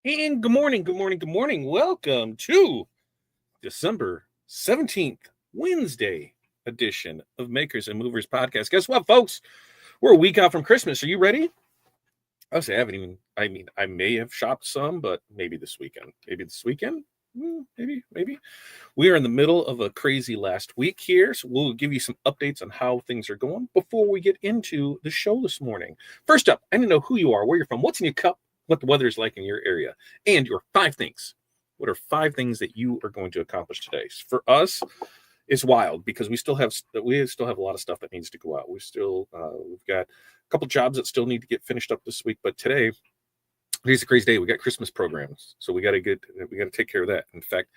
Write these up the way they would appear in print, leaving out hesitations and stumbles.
And good morning, good morning, good morning. Welcome to December 17th, Wednesday edition of Makers and Movers Podcast. Guess what, folks? We're a week out from Christmas. Are you ready? I say I haven't even, I may have shopped some, but maybe this weekend. Maybe this weekend? Maybe. We are in the middle of a crazy last week here, so we'll give you some updates on how things are going before we get into the show this morning. First up, I need to know who you are, where you're from, what's in your cup, what the weather is like in your area, and your 5 things. What are 5 things that you are going to accomplish today? For us, it's wild because we still have a lot of stuff that needs to go out. We've got a couple jobs that still need to get finished up this week, but today's a crazy day. We got Christmas programs, so we got to take care of that. In fact,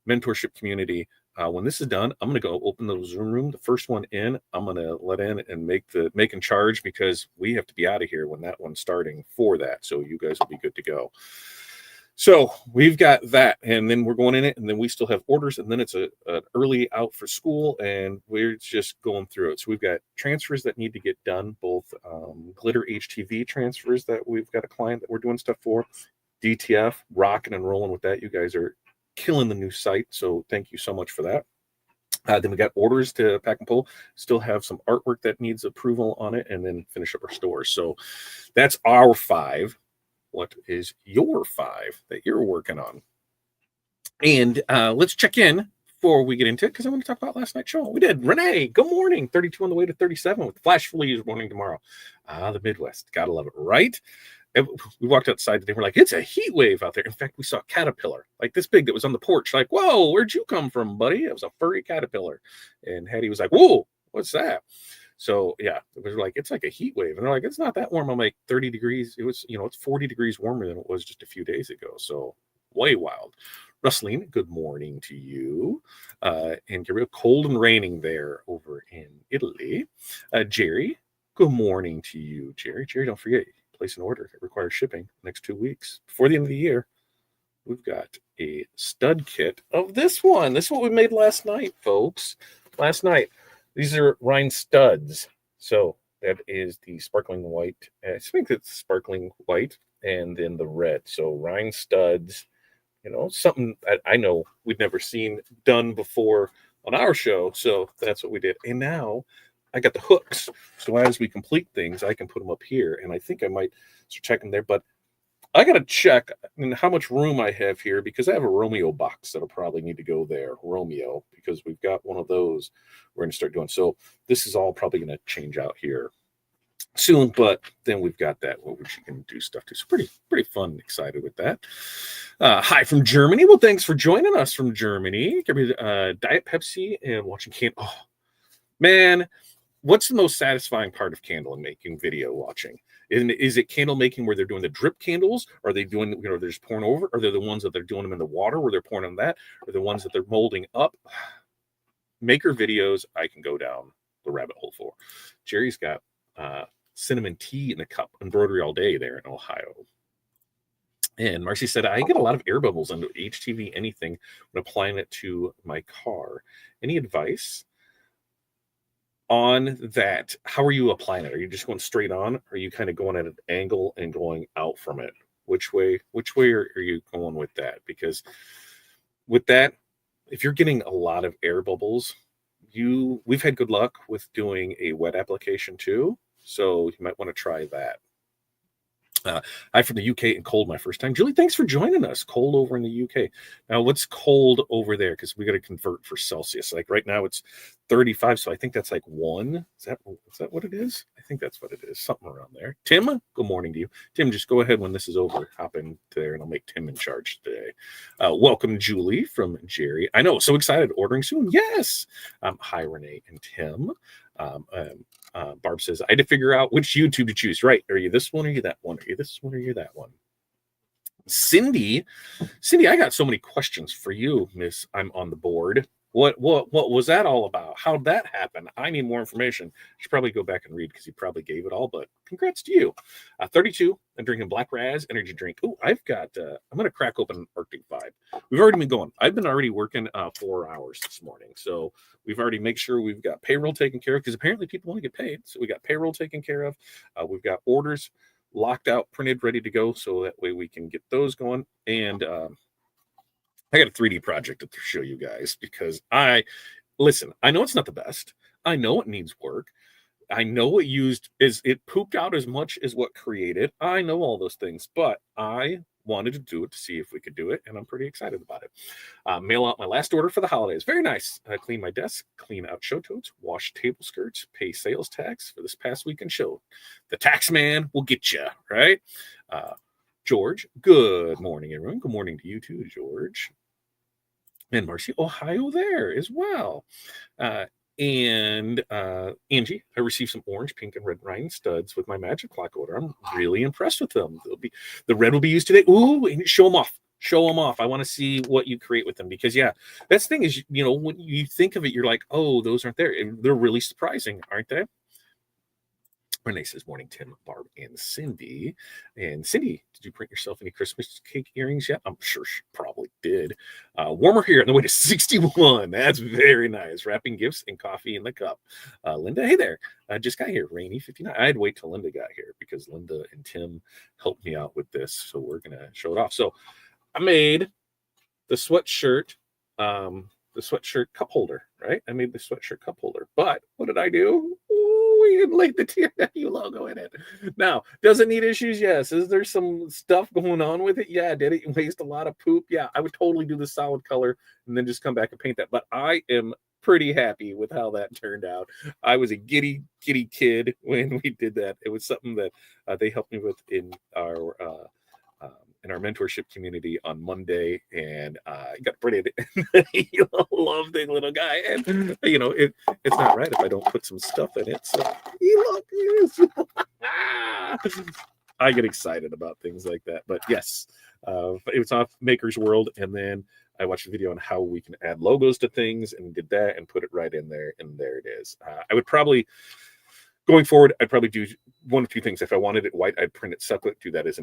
mentorship community. When this is done, I'm going to go open the Zoom room. The first one in, I'm going to let in and make in charge because we have to be out of here when that one's starting for that. So you guys will be good to go. So we've got that, and then we're going in it, and then we still have orders, and then it's an early out for school, and we're just going through it. So we've got transfers that need to get done, both glitter HTV transfers that we've got a client that we're doing stuff for, DTF, rocking and rolling with that. You guys are killing the new site, so thank you so much for that. Then we got orders to pack and pull, still have some artwork that needs approval on it, and then finish up our stores. So that's our 5. What is your 5 that you're working on? And let's check in before we get into it, because I want to talk about last night's show. We did. Renee, good morning. 32 on the way to 37 with flash freeze warning tomorrow. The Midwest, gotta love it, right? We walked outside today. We're like, it's a heat wave out there. In fact, we saw a caterpillar like this big that was on the porch. Like, whoa, where'd you come from, buddy? It was a furry caterpillar. And Hattie was like, whoa, what's that? So yeah, it was like, it's like a heat wave. And they're like, it's not that warm. I'm like, 30 degrees. It was, it's 40 degrees warmer than it was just a few days ago. So way wild. Rustling, good morning to you. And you're real cold and raining there over in Italy. Jerry, good morning to you, Jerry. Jerry, don't forget, place an order. It requires shipping next 2 weeks. Before the end of the year, we've got a stud kit of this one. This is what we made last night, folks. Last night. These are Rhine studs. So that is the sparkling white. I think it's sparkling white and then the red. So Rhine studs, something I know we'd never seen done before on our show. So that's what we did. And now I got the hooks. So as we complete things, I can put them up here. And I think I might start checking there. But I got to check how much room I have here because I have a Romeo box that'll probably need to go there. Romeo, because we've got one of those we're going to start doing. So this is all probably going to change out here soon, but then we've got that which you can do stuff to. So pretty fun, excited with that. Hi from Germany. Well, thanks for joining us from Germany. Give me Diet Pepsi and watching candle. Oh, man, what's the most satisfying part of candle making video watching? Is it candle making where they're doing the drip candles? Are they doing, they're just pouring over? Are they the ones that they're doing them in the water where they're pouring on that? Or the ones that they're molding up? Maker videos, I can go down the rabbit hole for. Jerry's got cinnamon tea in a cup, embroidery all day there in Ohio. And Marcy said, I get a lot of air bubbles under HTV anything when applying it to my car. Any advice on that? How are you applying it? Are you just going straight on? Or are you kind of going at an angle and going out from it? Which way are you going with that? Because with that, if you're getting a lot of air bubbles, we've had good luck with doing a wet application too. So you might want to try that. I'm from the UK and cold my first time. Julie, thanks for joining us. Cold over in the UK. Now, what's cold over there? Because we got to convert for Celsius. Like right now, it's 35, so I think that's like 1. Is that what it is? I think that's what it is. Something around there. Tim, good morning to you. Tim, just go ahead when this is over. Hop in there, and I'll make Tim in charge today. Welcome, Julie from Jerry. I know, so excited. Ordering soon. Yes. Hi, Renee and Tim. Barb says, I had to figure out which YouTube to choose. Right. Are you this one or are you that one? Are you this one or are you that one? Cindy, I got so many questions for you, Miss I'm on the board. What was that all about? How'd that happen? I need more information. You should probably go back and read because he probably gave it all, but congrats to you. 32, I'm drinking Black Raz energy drink. Oh, I'm going to crack open an Arctic Vibe. We've already been going. I've been already working 4 hours this morning. So we've already made sure we've got payroll taken care of because apparently people want to get paid. So we got payroll taken care of. We've got orders. locked out, printed, ready to go. So that way we can get those going. And I got a 3D project to show you guys because I know it's not the best. I know it needs work. I know it pooped out as much as what created. I know all those things, but I wanted to do it to see if we could do it, and I'm pretty excited about it. Mail out my last order for the holidays. Very nice. Clean my desk, clean out show totes, wash table skirts, pay sales tax for this past weekend show. The tax man will get you, right? George, good morning, everyone. Good morning to you too, George. And Marcy, Ohio there as well. And Angie, I received some orange, pink, and red rhinestone studs with my Magic Clock order. I'm really impressed with them. The red will be used today. Ooh, and show them off. Show them off. I want to see what you create with them because, yeah, that's the thing is, when you think of it, you're like, oh, those aren't there. And they're really surprising, aren't they? Renee says, morning, Tim, Barb, and Cindy. And Cindy, did you print yourself any Christmas cake earrings yet? I'm sure she probably did. Warmer here on the way to 61. That's very nice. Wrapping gifts and coffee in the cup. Linda, hey there. Just got here. Rainy 59. I had to wait till Linda got here because Linda and Tim helped me out with this. So we're going to show it off. So I made the sweatshirt cup holder, right? I made the sweatshirt cup holder. But what did I do? We laid the TRW logo in it. Now, does it need issues? Yes. Is there some stuff going on with it? Yeah. Did it waste a lot of poop? Yeah. I would totally do the solid color and then just come back and paint that. But I am pretty happy with how that turned out. I was a giddy kid when we did that. It was something that they helped me with in our mentorship community on Monday, and I got printed. He loved the little guy, and it's not right if I don't put some stuff in it. So I get excited about things like that. But yes, it was off Maker's World, and then I watched a video on how we can add logos to things, and did that, and put it right in there, and there it is. I would probably. Going forward, I'd probably do one of two things. If I wanted it white, I'd print it separate, do that as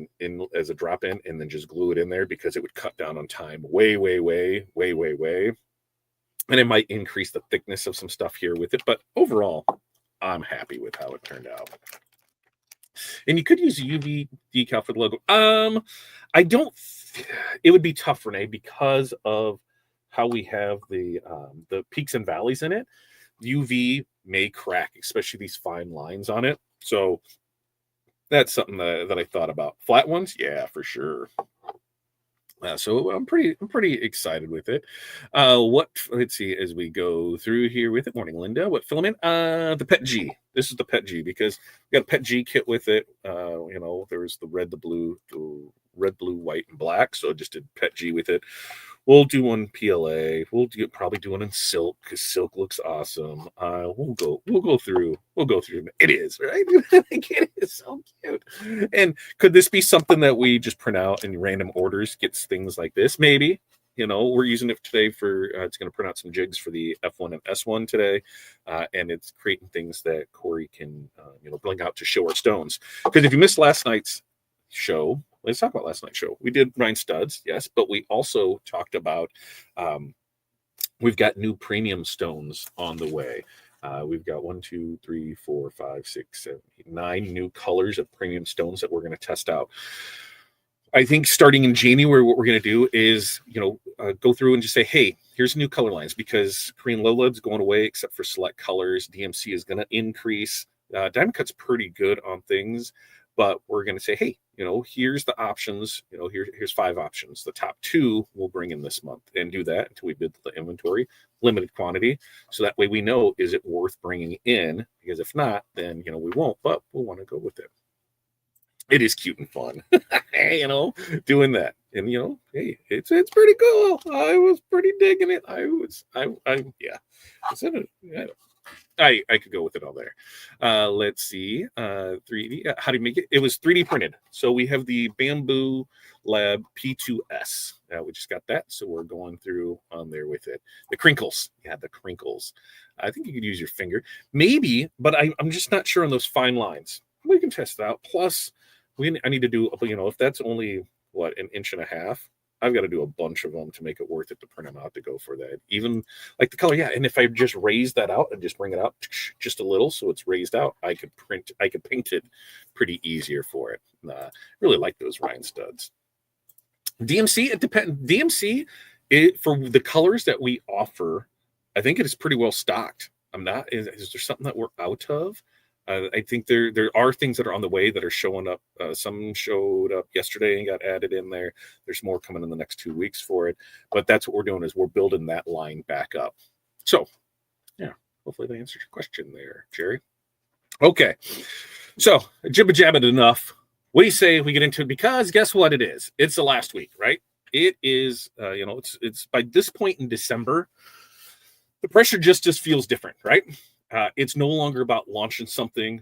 a drop in, and then just glue it in there because it would cut down on time way. And it might increase the thickness of some stuff here with it. But overall, I'm happy with how it turned out. And you could use a UV decal for the logo. It would be tough, Renee, because of how we have the peaks and valleys in it. UV may crack, especially these fine lines on it. So that's something that I thought about. Flat ones, yeah, for sure. So I'm pretty excited with it. Let's see as we go through here with it. Morning, Linda. What filament? The Pet G. This is the Pet G because we got a Pet G kit with it. There's the red, the blue, white, and black. So I just did Pet G with it. We'll do one PLA. Probably do one in silk because silk looks awesome. We'll go through. It is right. It is so cute. And could this be something that we just print out in random orders? Gets things like this, maybe. We're using it today for. It's going to print out some jigs for the F1 and S1 today, and it's creating things that Corey can bring out to show our stones. Because if you missed last night's show. Let's talk about last night's show. We did rhinestone studs, yes, but we also talked about we've got new premium stones on the way. We've got 1, 2, 3, 4, 5, 6, 7, 8, 9 new colors of premium stones that we're going to test out. I think starting in January, what we're going to do is, go through and just say, hey, here's new color lines because Korean low lead's going away except for select colors. DMC is going to increase. Diamond Cut's pretty good on things. But we're going to say, hey, here's the options. Here's 5 options. The top 2 we'll bring in this month and do that until we build the inventory, limited quantity. So that way we know, is it worth bringing in? Because if not, then, we won't, but we'll want to go with it. It is cute and fun, doing that. And, hey, it's pretty cool. I was pretty digging it. Yeah. I could go with it all there. Let's see. 3D. How do you make it? It was 3D printed. So we have the Bamboo Lab P2S. We just got that. So we're going through on there with it. The crinkles. Yeah, the crinkles. I think you could use your finger. Maybe, but I'm just not sure on those fine lines. We can test it out. Plus, I need to do, if that's only, an 1.5 inches, I've got to do a bunch of them to make it worth it to print them out to go for that. Even like the color, yeah. And if I just raise that out and just bring it out just a little, so it's raised out, I could paint it pretty easier for it. Really like those Rhine studs. DMC, it depends. DMC, for the colors that we offer, I think it is pretty well stocked. I'm not. Is there something that we're out of? I think there are things that are on the way that are showing up. Some showed up yesterday and got added in there. There's more coming in the next 2 weeks for it. But that's what we're doing, is we're building that line back up. So, yeah, hopefully that answers your question there, Jerry. Okay, so jibba jabbing enough. What do you say we get into it? Because guess what it is? It's the last week, right? It is, it's by this point in December, the pressure just feels different, right? It's no longer about launching something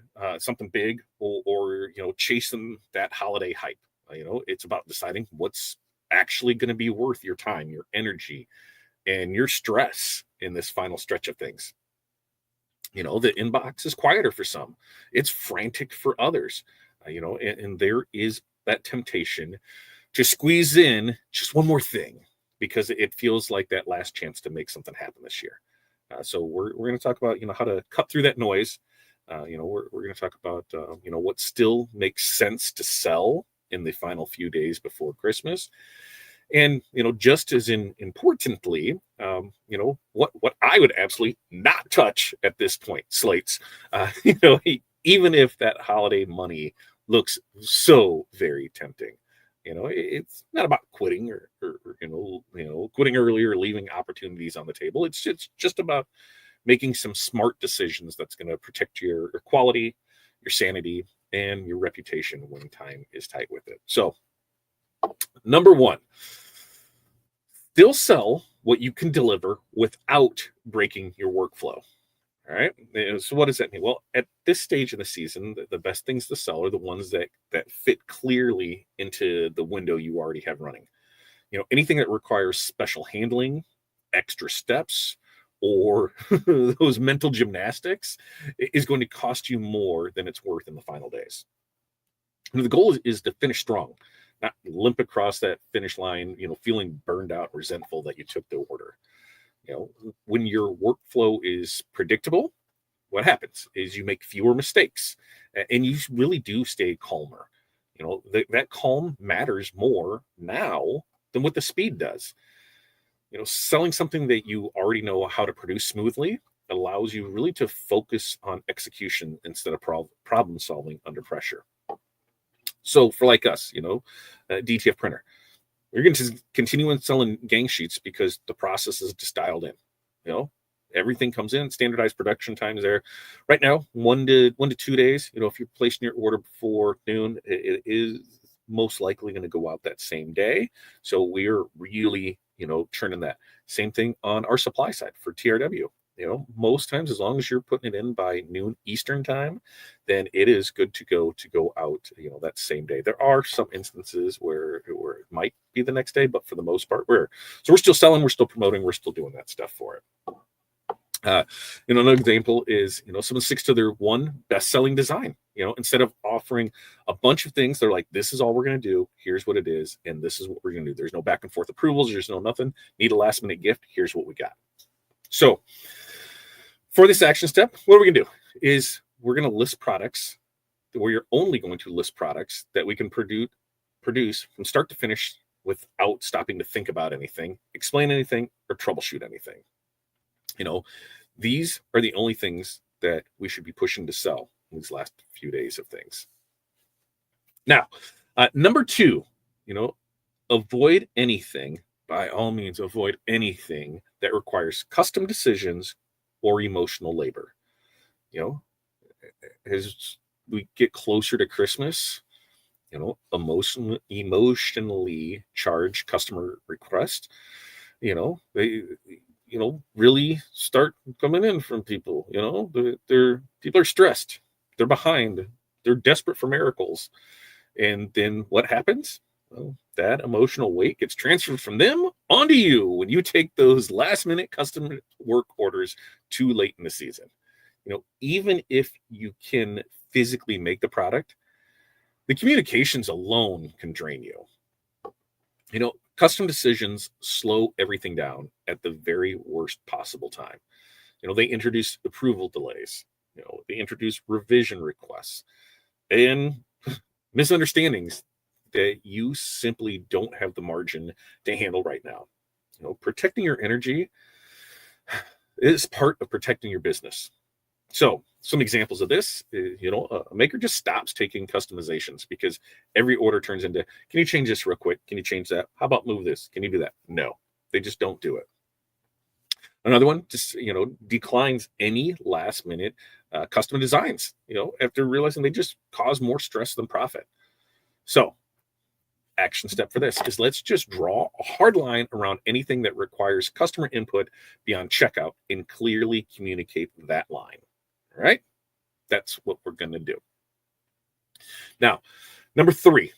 big or chasing that holiday hype. It's about deciding what's actually going to be worth your time, your energy, and your stress in this final stretch of things. The inbox is quieter for some. It's frantic for others. And there is that temptation to squeeze in just one more thing because it feels like that last chance to make something happen this year. So we're going to talk about, how to cut through that noise. We're going to talk about, what still makes sense to sell in the final few days before Christmas. And, just as importantly, what I would absolutely not touch at this point, slates, even if that holiday money looks so very tempting. It's not about quitting or quitting early or leaving opportunities on the table. It's just about making some smart decisions that's going to protect your quality, your sanity, and your reputation when time is tight with it. So, number one, still sell what you can deliver without breaking your workflow. All right. So what does that mean? Well, at this stage in the season, the best things to sell are the ones that fit clearly into the window you already have running. Anything that requires special handling, extra steps, or those mental gymnastics is going to cost you more than it's worth in the final days. And the goal is to finish strong, not limp across that finish line, feeling burned out, resentful that you took the order. When your workflow is predictable, what happens is you make fewer mistakes and you really do stay calmer. That calm matters more now than what the speed does. Selling something that you already know how to produce smoothly allows you really to focus on execution instead of problem solving under pressure. So for like us, DTF printer, you're going to continue selling gang sheets because the process is just dialed in. Everything comes in, standardized production times there. Right now, 1 to 2 days. If you're placing your order before noon, it is most likely going to go out that same day. So we're really, churning that. Same thing on our supply side for TRW. Most times, as long as you're putting it in by noon Eastern time, then it is good to go out, that same day. There are some instances where it might be the next day, but for the most part, we're still selling, we're still promoting, we're still doing that stuff for it. Another example is, someone sticks to their one best-selling design. Instead of offering a bunch of things, they're like, this is all we're going to do. Here's what it is. And this is what we're going to do. There's no back and forth approvals. There's no nothing. Need a last minute gift. Here's what we got. So for this action step, what are we going to do is we're going to list products where you're only going to list products that we can produce from start to finish without stopping to think about anything, explain anything, or troubleshoot anything. These are the only things that we should be pushing to sell in these last few days of things. Now, number two, avoid anything, by all means, avoid anything that requires custom decisions or emotional labor. As we get closer to Christmas, emotionally charged customer requests, they really start coming in from people. People are stressed, they're behind, they're desperate for miracles. And then what happens? Well, that emotional weight gets transferred from them onto you when you take those last minute custom work orders too late in the season. Even if you can physically make the product, the communications alone can drain you. Custom decisions slow everything down at the very worst possible time. They introduce approval delays. They introduce revision requests and misunderstandings that you simply don't have the margin to handle right now. Protecting your energy is part of protecting your business. So some examples of this, a maker just stops taking customizations because every order turns into, can you change this real quick? Can you change that? How about move this? Can you do that? No, they just don't do it. Another one just, declines any last minute custom designs, after realizing they just cause more stress than profit. So action step for this is let's just draw a hard line around anything that requires customer input beyond checkout and clearly communicate that line. All right. That's what we're going to do. Now, number 3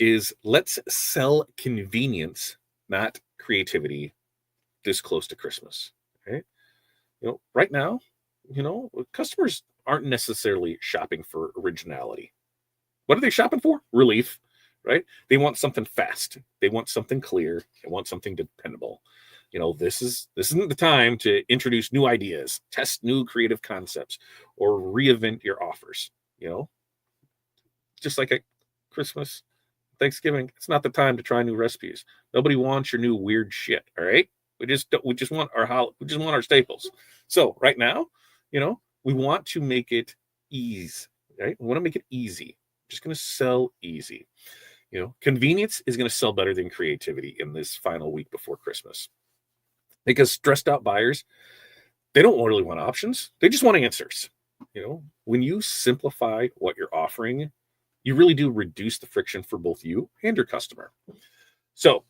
is let's sell convenience, not creativity, this close to Christmas. Okay. Right now, customers aren't necessarily shopping for originality. What are they shopping for? Relief, right? They want something fast. They want something clear. They want something dependable. This isn't the time to introduce new ideas, test new creative concepts, or reinvent your offers. Just like at Christmas, Thanksgiving, it's not the time to try new recipes. Nobody wants your new weird shit. All right, we just want our staples. So right now, we want to make it easy. Right, we want to make it easy. Just going to sell easy. Convenience is going to sell better than creativity in this final week before Christmas. Because stressed out buyers, they don't really want options. They just want answers. When you simplify what you're offering, you really do reduce the friction for both you and your customer. So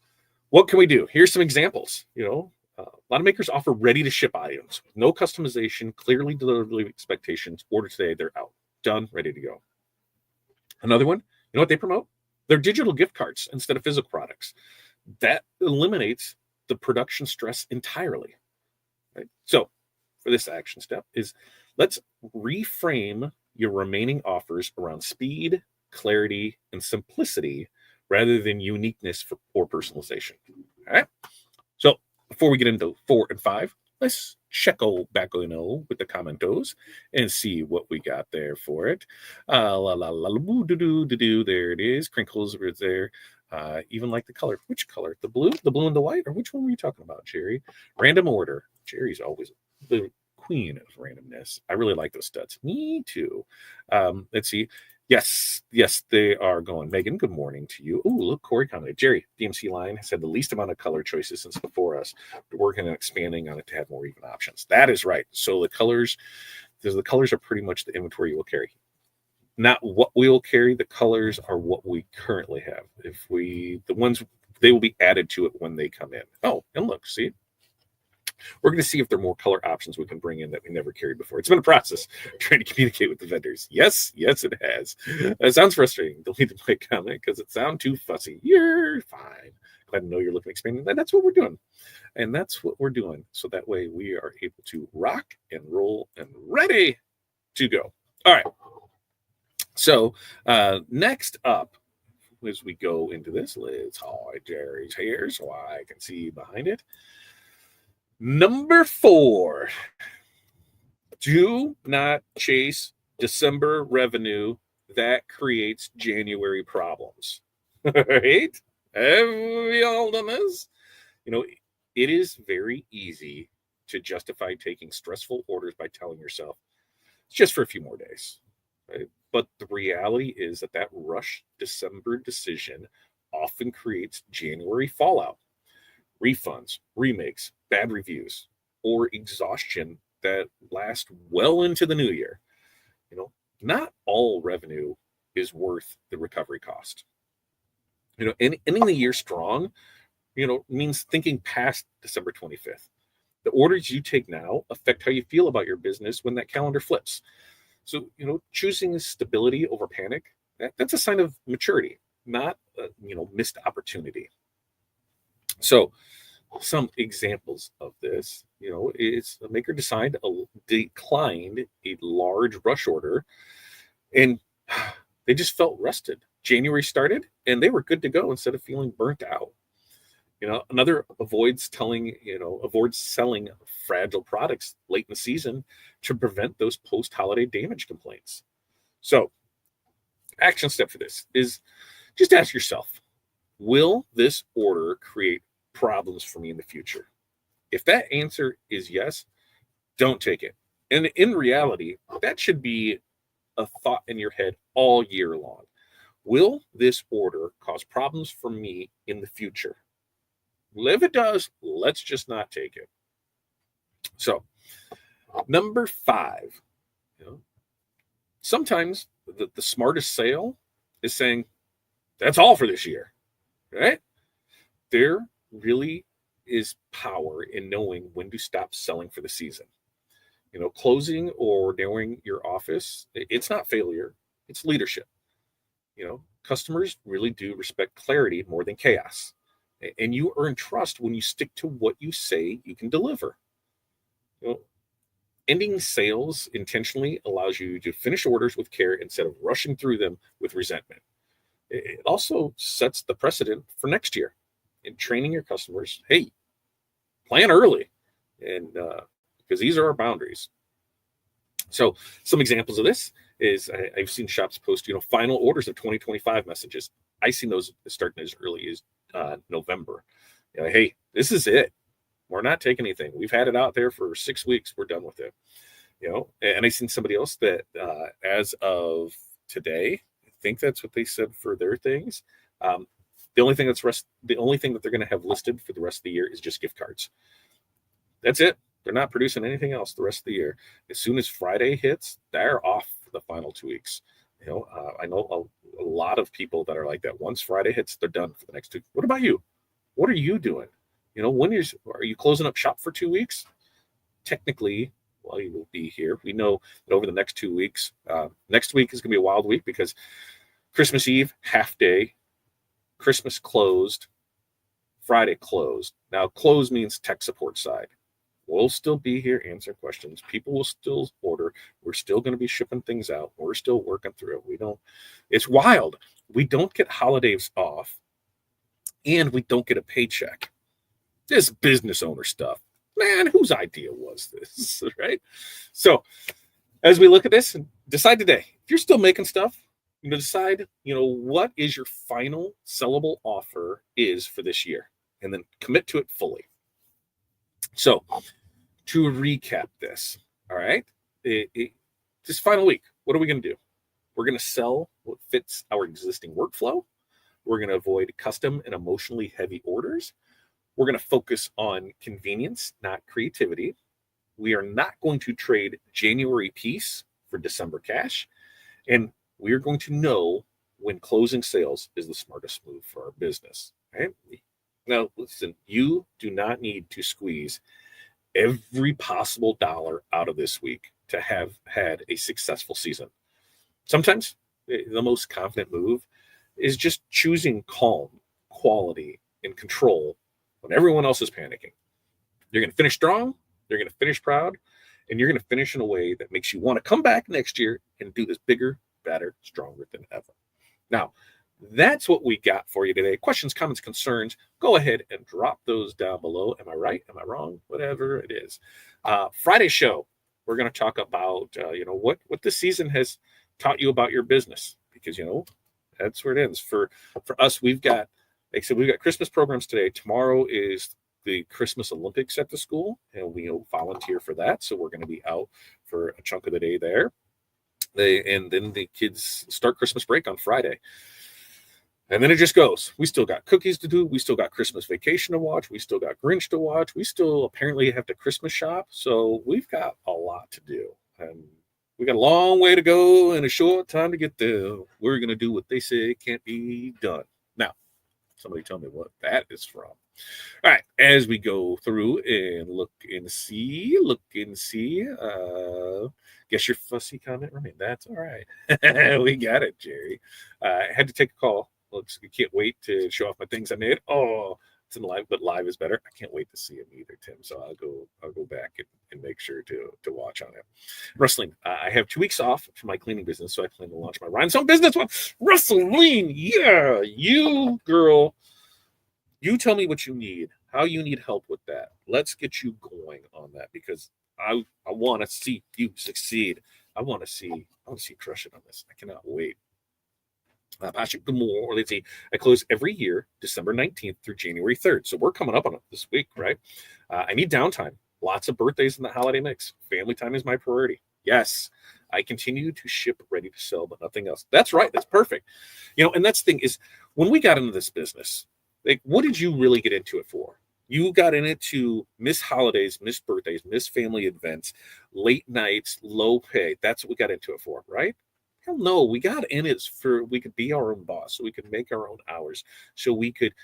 what can we do? Here's some examples. A lot of makers offer ready to ship items with no customization, clearly delivery expectations. Order today, they're out, done, ready to go. Another one, what they promote? They're digital gift cards instead of physical products. That eliminates the production stress entirely. Right? So for this action step is let's reframe your remaining offers around speed, clarity, and simplicity rather than uniqueness or personalization. All right. So before we get into 4 and 5, let's check back with the commentos and see what we got there for it. There it is. Crinkles are there. Even like the color. Which color? The blue and the white? Or which one were you talking about, Jerry? Random order. Jerry's always the queen of randomness. I really like those studs. Me too. Let's see. Yes, they are going. Megan, good morning to you. Oh, look, Corey commented. Jerry, DMC line has had the least amount of color choices since before us. We're working on expanding on it to have more even options. That is right. So the colors are pretty much the inventory you will carry. Not what we will carry. The colors are what we currently have. They will be added to it when they come in. Oh, and look, see, we're going to see if there are more color options we can bring in that we never carried before. It's been a process trying to communicate with the vendors. Yes, it has. It sounds frustrating. Delete my comment because it sounds too fussy. You're fine. Glad to know you're looking expanding. That's what we're doing. And that's what we're doing. So that way we are able to rock and roll and ready to go. All right. So next up, as we go into this, let's hide Jerry's hair so I can see behind it. Number 4, do not chase December revenue that creates January problems. Right? Have we all done this? It is very easy to justify taking stressful orders by telling yourself it's just for a few more days. Right? But the reality is that rush December decision often creates January fallout. Refunds, remakes, bad reviews, or exhaustion that last well into the new year. Not all revenue is worth the recovery cost. Ending the year strong, means thinking past December 25th. The orders you take now affect how you feel about your business when that calendar flips. So, choosing stability over panic, that's a sign of maturity, not, missed opportunity. So some examples of this, is a maker declined a large rush order and they just felt rested. January started and they were good to go instead of feeling burnt out. Another avoids selling fragile products late in the season to prevent those post-holiday damage complaints. So, action step for this is just ask yourself, will this order create problems for me in the future? If that answer is yes, don't take it. And in reality, that should be a thought in your head all year long. Will this order cause problems for me in the future? If it does, let's just not take it. So, number 5, sometimes the smartest sale is saying, that's all for this year, right? There really is power in knowing when to stop selling for the season. Closing or narrowing your office, it's not failure, it's leadership. Customers really do respect clarity more than chaos. And you earn trust when you stick to what you say you can deliver. Ending sales intentionally allows you to finish orders with care instead of rushing through them with resentment. It also sets the precedent for next year in training your customers. Hey, plan early, and because these are our boundaries. So some examples of this is I've seen shops post, final orders of 2025 messages. I've seen those starting as early as November. Hey, this is it. We're not taking anything. We've had it out there for 6 weeks. We're done with it. And I've seen somebody else that as of today, I think that's what they said for their things. The only thing that they're going to have listed for the rest of the year is just gift cards. That's it. They're not producing anything else the rest of the year. As soon as Friday hits, they're off for the final 2 weeks. I know a lot of people that are like that. Once Friday hits, they're done for the next 2. What about you? What are you doing? Are you closing up shop for 2 weeks? Technically, while you will be here, we know that over the next 2 weeks, next week is going to be a wild week because Christmas Eve, half day, Christmas closed, Friday closed. Now, closed means tech support side. We'll still be here, answer questions. People will still order. We're still going to be shipping things out. We're still working through it. It's wild. We don't get holidays off and we don't get a paycheck. This business owner stuff, man, whose idea was this, right? So as we look at this, decide today, if you're still making stuff, decide, what is your final sellable offer is for this year, and then commit to it fully. So to recap this, all right, this final week, what are we going to do? We're going to sell what fits our existing workflow. We're going to avoid custom and emotionally heavy orders. We're going to focus on convenience, not creativity. We are not going to trade January peace for December cash. And we are going to know when closing sales is the smartest move for our business. Right? Now, listen, you do not need to squeeze every possible dollar out of this week to have had a successful season. Sometimes the most confident move is just choosing calm, quality, and control when everyone else is panicking. You're going to finish strong, you're going to finish proud, and you're going to finish in a way that makes you want to come back next year and do this bigger, better, stronger than ever. Now, that's what we got for you today. Questions, comments, concerns, go ahead and drop those down below. Am I right? Am I wrong? Whatever it is. Friday show, we're going to talk about, what this season has taught you about your business, because, that's where it ends. For us, we've got Christmas programs today. Tomorrow is the Christmas Olympics at the school, and we volunteer for that. So we're going to be out for a chunk of the day there. And then the kids start Christmas break on Friday. And then it just goes. We still got cookies to do. We still got Christmas Vacation to watch. We still got Grinch to watch. We still apparently have to Christmas shop. So we've got a lot to do. And we got a long way to go and a short time to get there. We're going to do what they say can't be done. Now, somebody tell me what that is from. All right, as we go through and look and see. Guess your fussy comment remained. That's all right. We got it, Jerry. I had to take a call. Looks, I can't wait to show off my things I made. Oh, it's in live, but live is better. I can't wait to see him either, Tim. So I'll go back and make sure to watch on it. Wrestling. I have 2 weeks off from my cleaning business, so I plan to launch my Rhine's Home business one. Wrestling. Yeah, you girl. You tell me what you need, how you need help with that. Let's get you going on that because I want to see you succeed. I want to see you crush it on this. I cannot wait. Patrick, good morning. Let's see. I close every year, December 19th through January 3rd. So we're coming up on it this week, right? I need downtime. Lots of birthdays in the holiday mix. Family time is my priority. Yes, I continue to ship ready to sell, but nothing else. That's right. That's perfect. And that's the thing is when we got into this business, like, what did you really get into it for? You got in it to miss holidays, miss birthdays, miss family events, late nights, low pay. That's what we got into it for, right? Hell no, we got in it for we could be our own boss, so we could make our own hours, so we could,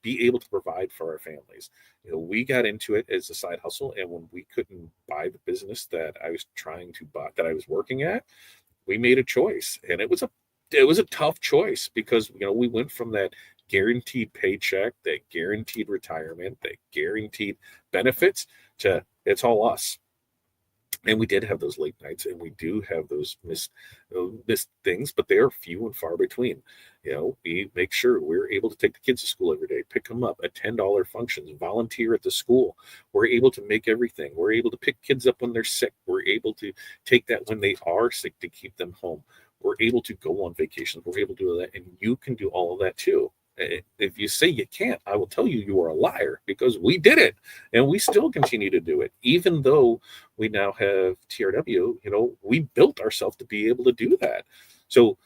be able to provide for our families. We got into it as a side hustle, and when we couldn't buy the business that I was trying to buy, that I was working at, we made a choice, and it was a tough choice because we went from that guaranteed paycheck, that guaranteed retirement, that guaranteed benefits to it's all us. And we did have those late nights, and we do have those missed things, but they are few and far between. We make sure we're able to take the kids to school every day, pick them up, attend all our functions, volunteer at the school. We're able to make everything. We're able to pick kids up when they're sick. We're able to take that when they are sick to keep them home. We're able to go on vacations. We're able to do that, and you can do all of that too. If you say you can't, I will tell you you are a liar because we did it and we still continue to do it. Even though we now have TRW, we built ourselves to be able to do that. So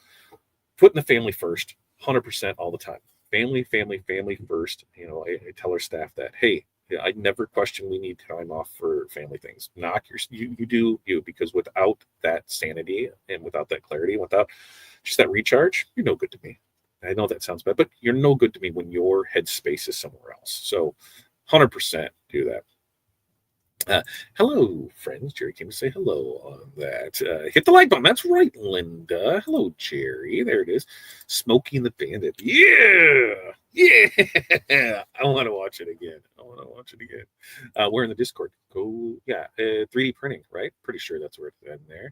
putting the family first, 100% all the time. Family, family, family first. I tell our staff that, hey, I never question we need time off for family things. You do you, because without that sanity and without that clarity, without just that recharge, you're no good to me. I know that sounds bad, but you're no good to me when your headspace is somewhere else. So 100% do that. Hello, friends. Jerry came to say hello on that. Hit the like button. That's right, Linda. Hello, Jerry. There it is. Smokey and the Bandit. Yeah. Yeah. I want to watch it again. We're in the Discord. Go. Yeah. 3D printing, right? Pretty sure that's where it's in there.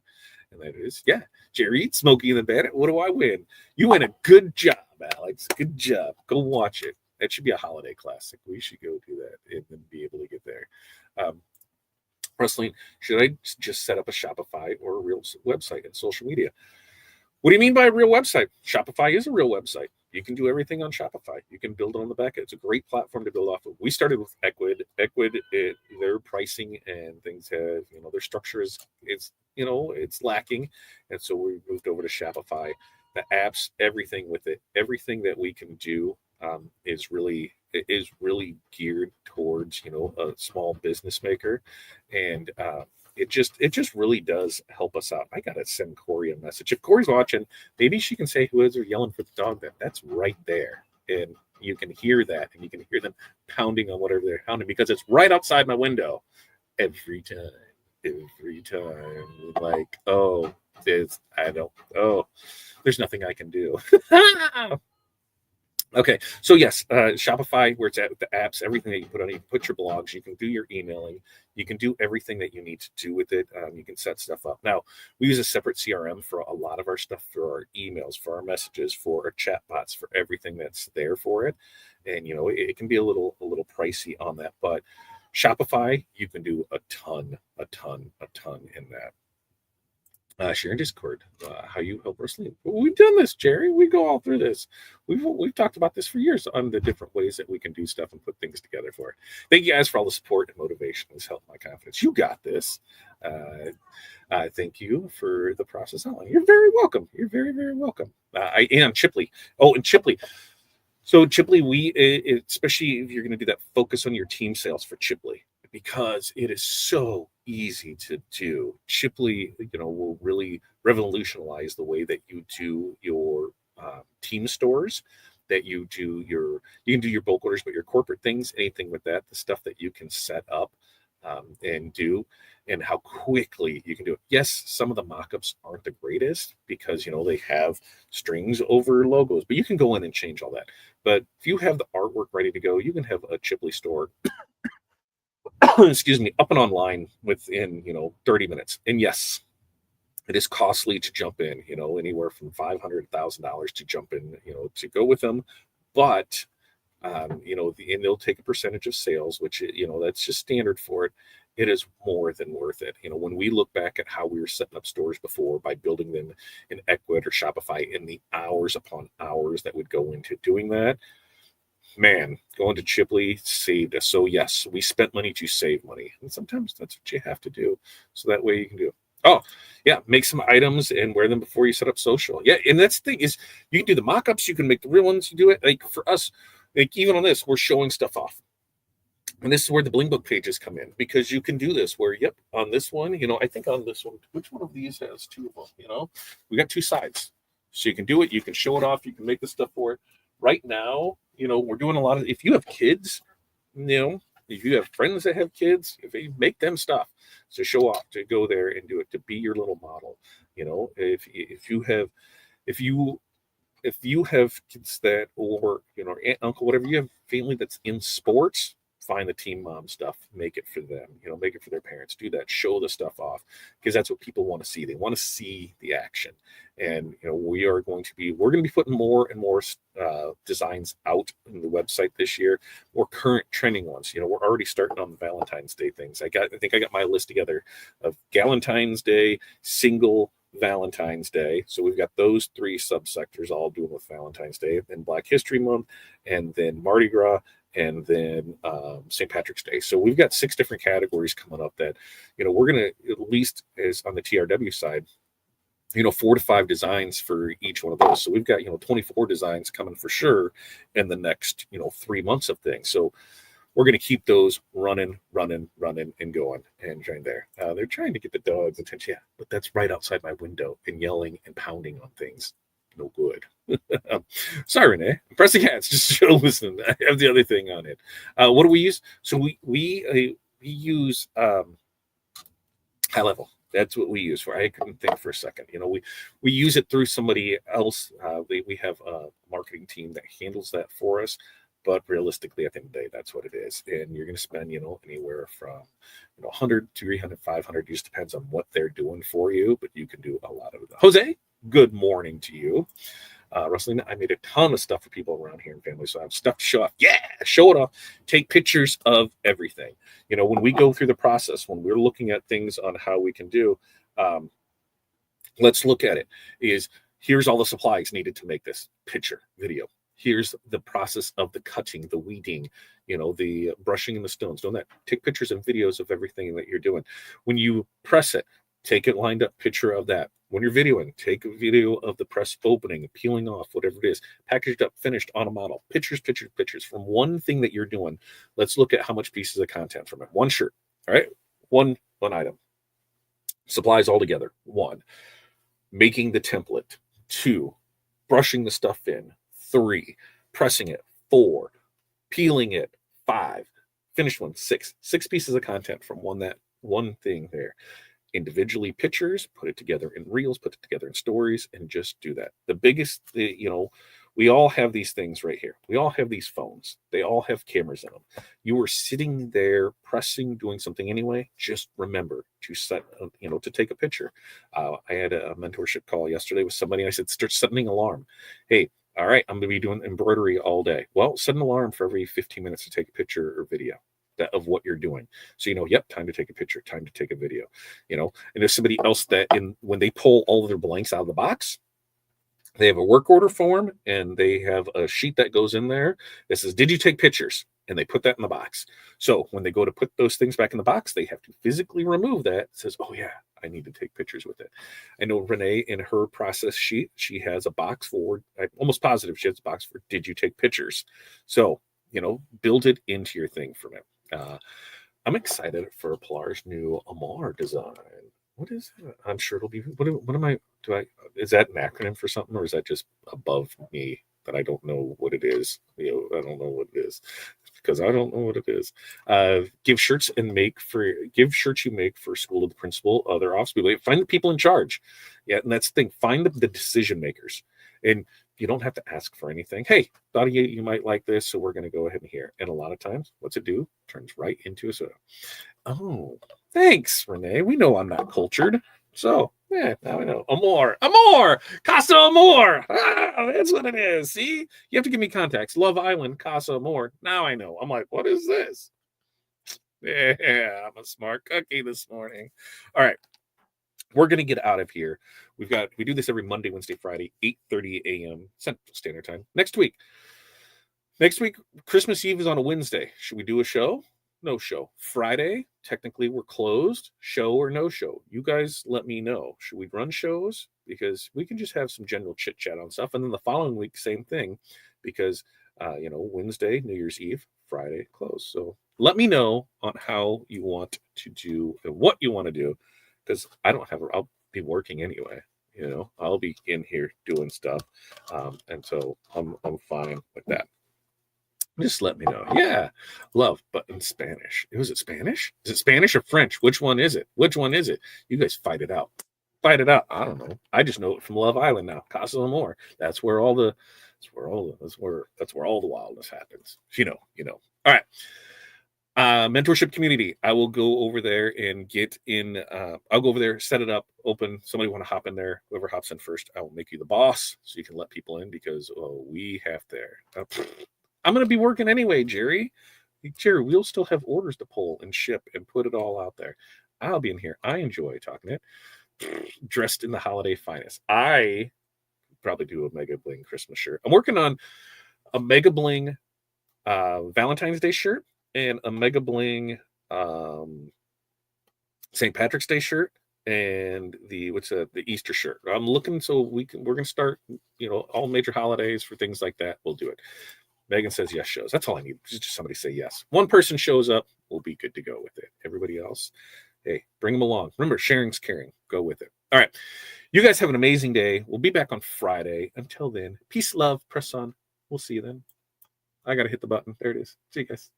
And that is. Yeah. Jerry, Smokey and the Bandit. What do I win? You win a good job, Alex. Good job. Go watch it. That should be a holiday classic. We should go do that and then be able to get there. Wrestling, should I just set up a Shopify or a real website and social media? What do you mean by a real website? Shopify is a real website. You can do everything on Shopify. You can build it on the back end. It's a great platform to build off of. We started with Equid. Their pricing and things have, their structure is it's lacking. And so we moved over to Shopify. The apps, everything with it, everything that we can do is really geared towards a small business maker, and it just really does help us out. I gotta send Corey a message. If Corey's watching, maybe she can say who is there yelling for the dog. That's right there, and you can hear that, and you can hear them pounding on whatever they're pounding because it's right outside my window every time. Like, there's nothing I can do. Okay, so yes, Shopify, where it's at with the apps, everything that you put on it, you can put your blogs, you can do your emailing, you can do everything that you need to do with it. You can set stuff up. Now, we use a separate CRM for a lot of our stuff, for our emails, for our messages, for our chat bots, for everything that's there for it. And, it can be a little pricey on that, but Shopify, you can do a ton in that. Share in Discord, how you help wrestling. We've done this, Jerry. We go all through this. We've talked about this for years on the different ways that we can do stuff and put things together for it. Thank you guys for all the support and motivation. It's helped my confidence. You got this. Thank you for the process outline. You're very welcome. You're very, very welcome. I am Chipley. Oh, and Chipley. So Chipley, especially if you're going to do that, focus on your team sales for Chipley, because it is so easy to do. Chipley, will really revolutionize the way that you do your team stores, that you can do your bulk orders, but your corporate things, anything with that, the stuff that you can set up and do, and how quickly you can do it. Yes, some of the mock-ups aren't the greatest because, they have strings over logos, but you can go in and change all that. But if you have the artwork ready to go, you can have a Chipley store excuse me, up and online within 30 minutes. And yes, it is costly to jump in, anywhere from $500,000 to jump in, to go with them. But And they'll take a percentage of sales, which, that's just standard for it. It is more than worth it. When we look back at how we were setting up stores before by building them in Ecwid or Shopify, and the hours upon hours that would go into doing that, man, going to Chipley saved us. So yes, we spent money to save money, and sometimes that's what you have to do. So that way you can do it. Oh, yeah, make some items and wear them before you set up social. Yeah, and that's the thing is, you can do the mock-ups, you can make the real ones. You do it like for us, like even on this, we're showing stuff off. And this is where the Bling Book pages come in, because you can do this where, yep, on this one, I think on this one, which one of these has two of them? We got two sides. So you can do it, you can show it off, you can make the stuff for it. Right now, we're doing a lot of, if you have kids, if you have friends that have kids, if you make them stuff to show off, to go there and do it, to be your little model. If you have kids that, or aunt, uncle, whatever, you have family that's in sports, find the team mom stuff, make it for them, make it for their parents, do that, show the stuff off, because that's what people want to see. They want to see the action. And we're going to be putting more and more designs out in the website this year, more current trending ones. We're already starting on the Valentine's Day things. I think I got my list together of Galentine's Day, single Valentine's Day. So we've got those three subsectors all doing with Valentine's Day, then Black History Month, and then Mardi Gras, and then St. Patrick's Day. So we've got 6 different categories coming up that, we're going to, at least as on the TRW side, 4 to 5 designs for each one of those. So we've got, 24 designs coming for sure in the next, 3 months of things. So we're going to keep those running and going and join there. They're trying to get the dog's attention. Yeah, but that's right outside my window and yelling and pounding on things. No good. Sorry, Renee. I'm pressing hands just to listen. I have the other thing on it. What do we use? So we use High Level. That's what we use for. I couldn't think for a second. We use it through somebody else. We have a marketing team that handles that for us. But realistically, at the end of the day, that's what it is. And you're going to spend, anywhere from, 100, 300, 500. It just depends on what they're doing for you. But you can do a lot of it. Jose, good morning to you. Rosalina, I made a ton of stuff for people around here in family. So I have stuff to show off. Yeah, show it off. Take pictures of everything. When we go through the process, when we're looking at things on how we can do, let's look at it. Here's all the supplies needed to make this picture, video. Here's the process of the cutting, the weeding, the brushing and the stones. Doing that. Take pictures and videos of everything that you're doing. When you press it, take it lined up picture of that. When you're videoing, take a video of the press opening, peeling off, whatever it is, packaged up, finished on a model. Pictures from one thing that you're doing. Let's look at how much pieces of content from it. One shirt, all right? One item. Supplies all together. 1. Making the template. 2. Brushing the stuff in. 3. Pressing it. 4. Peeling it. 5. Finished one. 6. 6 pieces of content from one thing there. Individually pictures, put it together in reels, put it together in stories, and just do that. The biggest, we all have these things right here. We all have these phones. They all have cameras in them. You were sitting there pressing, doing something anyway. Just remember to to take a picture. I had a mentorship call yesterday with somebody. And I said, start setting an alarm. Hey, all right, I'm going to be doing embroidery all day. Well, set an alarm for every 15 minutes to take a picture or video of what you're doing. So, yep, time to take a picture, time to take a video, and there's somebody else that when they pull all of their blanks out of the box, they have a work order form and they have a sheet that goes in there that says, did you take pictures? And they put that in the box. So when they go to put those things back in the box, they have to physically remove that. It says, oh yeah, I need to take pictures with it. I know Renee in her process sheet, she has a box for, I'm almost positive she has a box for, did you take pictures? So, build it into your thing from it. I'm excited for Pilar's new Amar design. What is that? I'm sure it'll be. Is that an acronym for something, or is that just above me that I don't know what it is? I don't know what it is because I don't know what it is. Give shirts you make for school to the principal, other office people. Find the people in charge. Yeah, and that's the thing. Find the decision makers, and you don't have to ask for anything. Hey, thought you might like this, so we're going to go ahead and hear. And a lot of times, what's it do? Turns right into a soda. Oh, thanks, Renee. We know I'm not cultured. So, yeah, now I know. Amor, Casa Amor. Ah, that's what it is. See, you have to give me context. Love Island, Casa Amor. Now I know. I'm like, what is this? Yeah, I'm a smart cookie this morning. All right, we're gonna get out of here. We do this every Monday, Wednesday, Friday, 8:30 a.m. Central Standard Time. Next week, Christmas Eve is on a Wednesday. Should we do a show? No show. Friday, technically we're closed. Show or no show? You guys let me know. Should we run shows? Because we can just have some general chit chat on stuff. And then the following week, same thing. Because, Wednesday, New Year's Eve, Friday, closed. So let me know on how you want to do and what you want to do. Because I'll be working anyway. I'll be in here doing stuff. And so I'm fine with that. Just let me know. Yeah. Love, but in Spanish. Was it Spanish? Is it Spanish or French? Which one is it? You guys fight it out. Fight it out. I don't know. I just know it from Love Island now. Casa Amor. That's where all the wildness happens. All right. Mentorship community. I will go over there and get in. I'll go over there, set it up, open. Somebody want to hop in there. Whoever hops in first, I will make you the boss so you can let people in because we have there. I'm going to be working anyway, Jerry. Jerry, we'll still have orders to pull and ship and put it all out there. I'll be in here. I enjoy talking it. Dressed in the holiday finest. I probably do a Mega Bling Christmas shirt. I'm working on a Mega Bling Valentine's Day shirt and a Mega Bling St. Patrick's Day shirt and the Easter shirt. I'm looking so we're going to start, all major holidays for things like that. We'll do it. Megan says yes shows. That's all I need. Just somebody say yes. One person shows up, we'll be good to go with it. Everybody else, hey, bring them along. Remember, sharing's caring. Go with it. All right. You guys have an amazing day. We'll be back on Friday. Until then, peace, love, press on. We'll see you then. I got to hit the button. There it is. See you guys.